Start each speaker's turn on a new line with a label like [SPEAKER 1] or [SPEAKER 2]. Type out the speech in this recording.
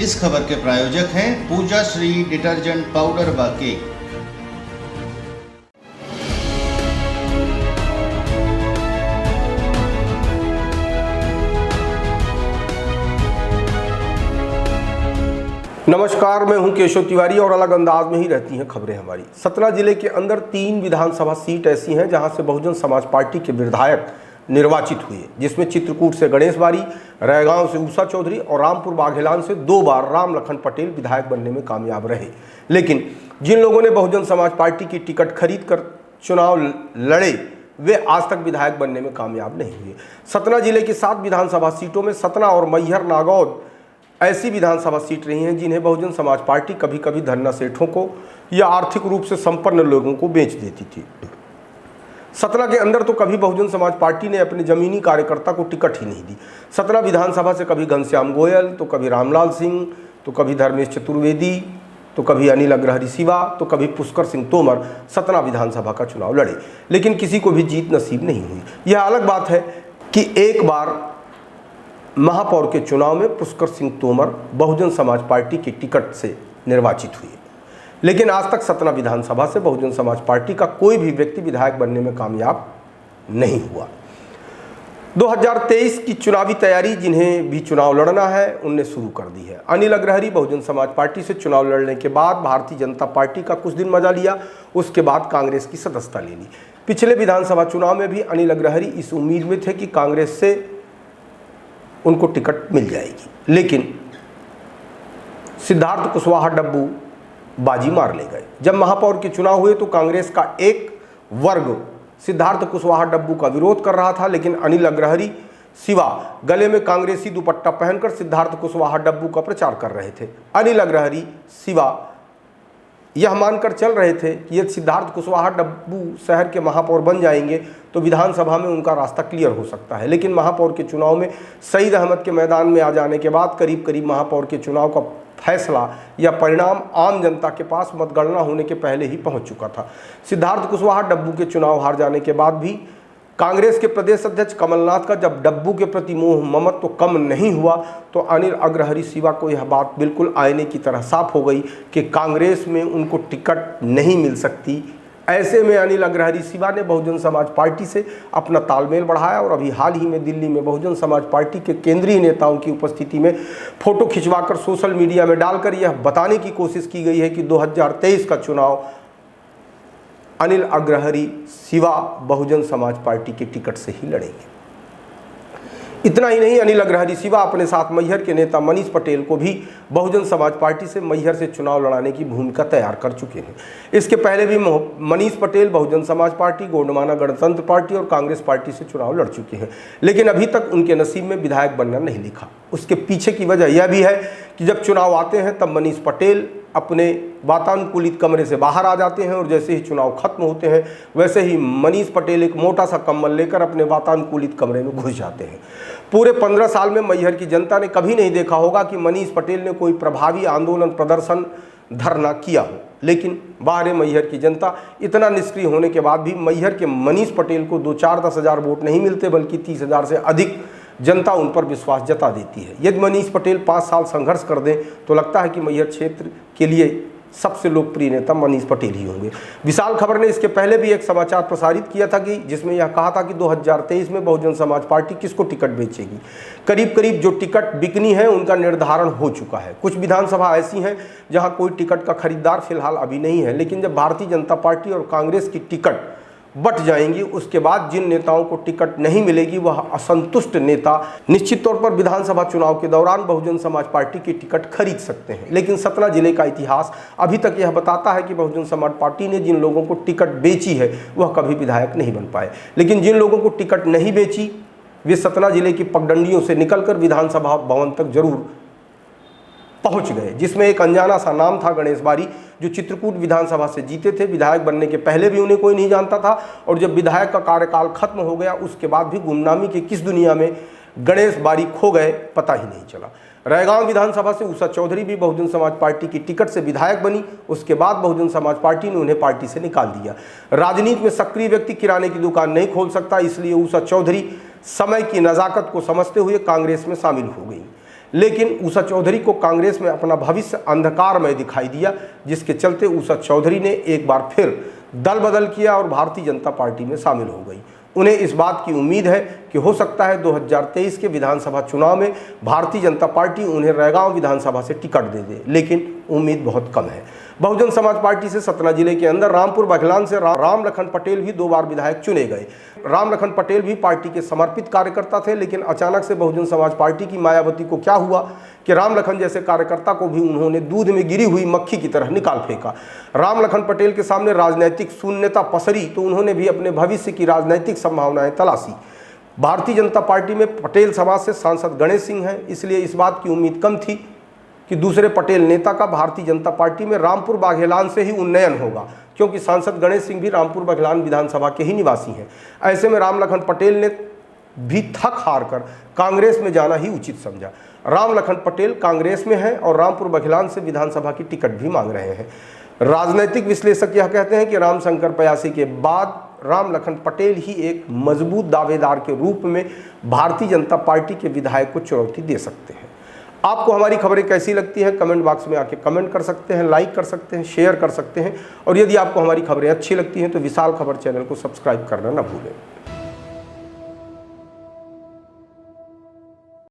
[SPEAKER 1] इस खबर के प्रायोजक हैं पूजा श्री डिटर्जेंट पाउडर व केक।
[SPEAKER 2] नमस्कार, मैं हूं केशव तिवारी और अलग अंदाज में ही रहती हैं खबरें हमारी। सतना जिले के अंदर 3 विधानसभा सीट ऐसी हैं जहां से बहुजन समाज पार्टी के विधायक निर्वाचित हुए, जिसमें चित्रकूट से गणेश बारी, रैगांव से ऊषा चौधरी और रामपुर बाघेलान से 2 बार राम लखन पटेल विधायक बनने में कामयाब रहे। लेकिन जिन लोगों ने बहुजन समाज पार्टी की टिकट खरीद कर चुनाव लड़े, वे आज तक विधायक बनने में कामयाब नहीं हुए। सतना जिले की 7 विधानसभा सीटों में सतना और मैहर नागौद ऐसी विधानसभा सीट रही हैं जिन्हें बहुजन समाज पार्टी कभी कभी धन्ना सेठों को या आर्थिक रूप से संपन्न लोगों को बेच देती थी। सतना के अंदर तो कभी बहुजन समाज पार्टी ने अपने जमीनी कार्यकर्ता को टिकट ही नहीं दी। सतना विधानसभा से कभी घनश्याम गोयल, तो कभी रामलाल सिंह, तो कभी धर्मेश चतुर्वेदी, तो कभी अनिल अग्रहरी सिवा, तो कभी पुष्कर सिंह तोमर सतना विधानसभा का चुनाव लड़े, लेकिन किसी को भी जीत नसीब नहीं हुई। यह अलग बात है कि एक बार महापौर के चुनाव में पुष्कर सिंह तोमर बहुजन समाज पार्टी की टिकट से निर्वाचित हुए, लेकिन आज तक सतना विधानसभा से बहुजन समाज पार्टी का कोई भी व्यक्ति विधायक बनने में कामयाब नहीं हुआ। 2023 की चुनावी तैयारी जिन्हें भी चुनाव लड़ना है उनने शुरू कर दी है। अनिल अग्रहरी बहुजन समाज पार्टी से चुनाव लड़ने के बाद भारतीय जनता पार्टी का कुछ दिन मजा लिया, उसके बाद कांग्रेस की सदस्यता ले ली। पिछले विधानसभा चुनाव में भी अनिल अग्रहरी इस उम्मीद में थे कि कांग्रेस से उनको टिकट मिल जाएगी, लेकिन सिद्धार्थ कुशवाहा डब्बू बाजी मार ले गए। जब महापौर के चुनाव हुए तो कांग्रेस का एक वर्ग सिद्धार्थ कुशवाहा डब्बू का विरोध कर रहा था, लेकिन अनिल अग्रहरी सिवा गले में कांग्रेसी दुपट्टा पहनकर सिद्धार्थ कुशवाहा डब्बू का प्रचार कर रहे थे। अनिल अग्रहरी सिवा यह मानकर चल रहे थे कि यदि सिद्धार्थ कुशवाहा डब्बू शहर के महापौर बन जाएंगे तो विधानसभा में उनका रास्ता क्लियर हो सकता है। लेकिन महापौर के चुनाव में सईद अहमद के मैदान में आ जाने के बाद करीब करीब महापौर के चुनाव का फैसला या परिणाम आम जनता के पास मतगणना होने के पहले ही पहुंच चुका था। सिद्धार्थ कुशवाहा डब्बू के चुनाव हार जाने के बाद भी कांग्रेस के प्रदेश अध्यक्ष कमलनाथ का जब डब्बू के प्रति मोह ममत्व तो कम नहीं हुआ, तो अनिल अग्रहरी सिवा को यह बात बिल्कुल आईने की तरह साफ हो गई कि कांग्रेस में उनको टिकट नहीं मिल सकती। ऐसे में अनिल अग्रहरी सिवा ने बहुजन समाज पार्टी से अपना तालमेल बढ़ाया और अभी हाल ही में दिल्ली में बहुजन समाज पार्टी के केंद्रीय नेताओं की उपस्थिति में फोटो खिंचवाकर सोशल मीडिया में डालकर यह बताने की कोशिश की गई है कि 2023 का चुनाव अनिल अग्रहरी सिवा बहुजन समाज पार्टी की टिकट से ही लड़ेंगे। इतना ही नहीं, अनिल अग्रहरी सिवा अपने साथ मैहर के नेता मनीष पटेल को भी बहुजन समाज पार्टी से मैहर से चुनाव लड़ाने की भूमिका तैयार कर चुके हैं। इसके पहले भी मनीष पटेल बहुजन समाज पार्टी, गोंडमाना गणतंत्र पार्टी और कांग्रेस पार्टी से चुनाव लड़ चुके हैं, लेकिन अभी तक उनके नसीब में विधायक बनना नहीं लिखा। उसके पीछे की वजह यह भी है कि जब चुनाव आते हैं तब मनीष पटेल अपने वातानुकूलित कमरे से बाहर आ जाते हैं और जैसे ही चुनाव खत्म होते हैं वैसे ही मनीष पटेल एक मोटा सा कंबल लेकर अपने वातानुकूलित कमरे में घुस जाते हैं। पूरे 15 साल में मैहर की जनता ने कभी नहीं देखा होगा कि मनीष पटेल ने कोई प्रभावी आंदोलन, प्रदर्शन, धरना किया हो, लेकिन बाहर मैहर की जनता इतना निष्क्रिय होने के बाद भी मैहर के मनीष पटेल को 2-4-10 हज़ार वोट नहीं मिलते बल्कि 30,000 से अधिक जनता उन पर विश्वास जता देती है। यदि मनीष पटेल 5 साल संघर्ष कर दें तो लगता है कि मैहर क्षेत्र के लिए सबसे लोकप्रिय नेता मनीष पटेल ही होंगे। विशाल खबर ने इसके पहले भी एक समाचार प्रसारित किया था कि जिसमें यह कहा था कि 2023 में बहुजन समाज पार्टी किसको टिकट बेचेगी। करीब करीब जो टिकट बिकनी है उनका निर्धारण हो चुका है। कुछ विधानसभा ऐसी हैं जहां कोई टिकट का खरीदार फिलहाल अभी नहीं है, लेकिन जब भारतीय जनता पार्टी और कांग्रेस की टिकट बट जाएंगी उसके बाद जिन नेताओं को टिकट नहीं मिलेगी वह असंतुष्ट नेता निश्चित तौर पर विधानसभा चुनाव के दौरान बहुजन समाज पार्टी की टिकट खरीद सकते हैं। लेकिन सतना जिले का इतिहास अभी तक यह बताता है कि बहुजन समाज पार्टी ने जिन लोगों को टिकट बेची है वह कभी विधायक नहीं बन पाए, लेकिन जिन लोगों को टिकट नहीं बेची वे सतना जिले की पगडंडियों से निकलकर विधानसभा भवन तक जरूर पहुंच गए, जिसमें एक अनजाना सा नाम था गणेश बारी, जो चित्रकूट विधानसभा से जीते थे। विधायक बनने के पहले भी उन्हें कोई नहीं जानता था और जब विधायक का कार्यकाल खत्म हो गया उसके बाद भी गुमनामी की किस दुनिया में गणेश बारी खो गए पता ही नहीं चला। रैगांव विधानसभा से ऊषा चौधरी भी बहुजन समाज पार्टी की टिकट से विधायक बनी, उसके बाद बहुजन समाज पार्टी ने उन्हें पार्टी से निकाल दिया। राजनीति में सक्रिय व्यक्ति किराने की दुकान नहीं खोल सकता, इसलिए ऊषा चौधरी समय की नज़ाकत को समझते हुए कांग्रेस में शामिल हो गई। लेकिन ऊषा चौधरी को कांग्रेस में अपना भविष्य अंधकारमय दिखाई दिया, जिसके चलते ऊषा चौधरी ने एक बार फिर दल बदल किया और भारतीय जनता पार्टी में शामिल हो गई। उन्हें इस बात की उम्मीद है कि हो सकता है 2023 के विधानसभा चुनाव में भारतीय जनता पार्टी उन्हें रैगांव विधानसभा से टिकट दे दे, लेकिन उम्मीद बहुत कम है। बहुजन समाज पार्टी से सतना जिले के अंदर रामपुर बघेलान से राम लखन पटेल भी 2 बार विधायक चुने गए। राम लखन पटेल भी पार्टी के समर्पित कार्यकर्ता थे, लेकिन अचानक से बहुजन समाज पार्टी की मायावती को क्या हुआ कि राम लखन जैसे कार्यकर्ता को भी उन्होंने दूध में गिरी हुई मक्खी की तरह निकाल फेंका। राम लखन पटेल के सामने राजनीतिक शून्यता पसरी तो उन्होंने भी अपने भविष्य की राजनीतिक संभावनाएं तलाशी। भारतीय जनता पार्टी में पटेल समाज से सांसद गणेश सिंह हैं, इसलिए इस बात की उम्मीद कम थी कि दूसरे पटेल नेता का भारतीय जनता पार्टी में रामपुर बाघेलान से ही उन्नयन होगा, क्योंकि सांसद गणेश सिंह भी रामपुर बाघेलान विधानसभा के ही निवासी हैं। ऐसे में राम लखन पटेल ने भी थक हार कर कांग्रेस में जाना ही उचित समझा। राम लखन पटेल कांग्रेस में हैं और रामपुर बघेलान से विधानसभा की टिकट भी मांग रहे हैं। राजनीतिक विश्लेषक यह कहते हैं कि रामशंकर पयासी के बाद राम लखन पटेल ही एक मजबूत दावेदार के रूप में भारतीय जनता पार्टी के विधायक को चुनौती दे सकते हैं। आपको हमारी खबरें कैसी लगती हैं कमेंट बॉक्स में आके कमेंट कर सकते हैं, लाइक कर सकते हैं, शेयर कर सकते हैं, और यदि आपको हमारी खबरें अच्छी लगती हैं तो विशाल खबर चैनल को सब्सक्राइब करना न भूलें।